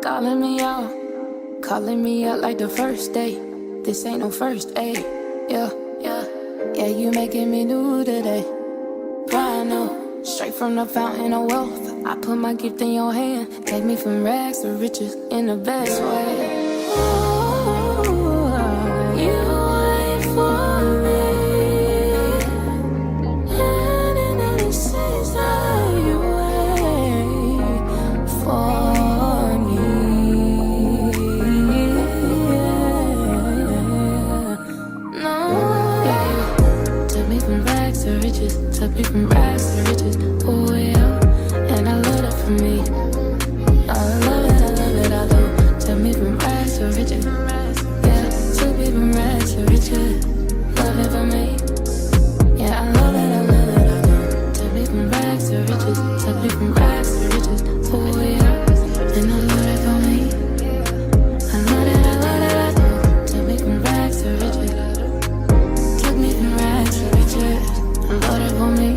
Calling me out like the first day. This ain't no first aid. Yeah, yeah, yeah, you making me new today. Brand new, straight from the fountain of wealth. I put my gift in your hand. Take me from rags to riches in the best way. Ooh, you wait for me. And in the season you wait for me. No, yeah. Took me from rags to riches. Took me from rags to riches. Oh yeah, and I love that for me. I love it, I love it, I do. Took me from rags to riches. Yeah, took me from rags to riches. Love it for me. Yeah, I love it, I love it, I do. Took me from rags to riches. Took me from rags to riches. Oh yeah, and I love it for me. I love it, I love it, I do. Took me from rags to riches. Took me from rags to riches. I love it for me.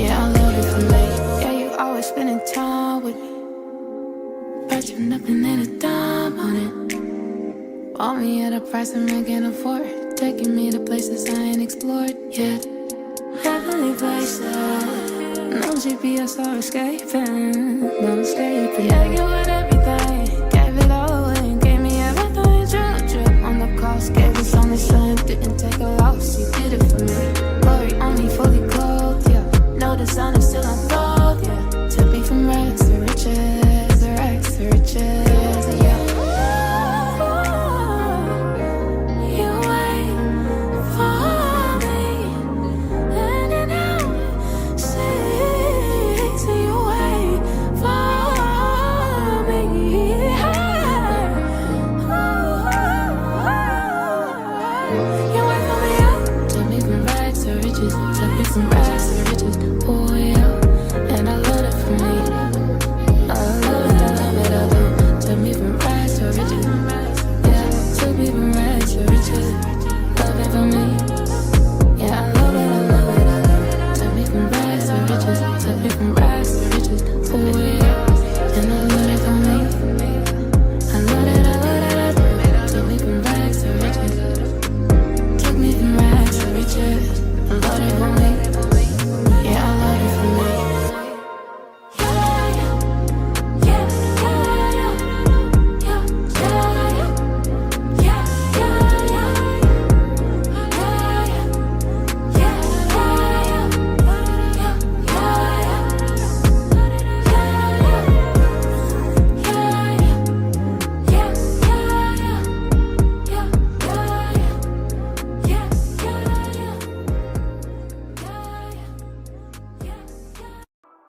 Yeah, I love it for me. Yeah, you always spending time with me. Virtue nothing and a dime on it. Bought me at a price a man can't afford. Taking me to places I ain't explored yet. Heavenly places. No GPS or escaping.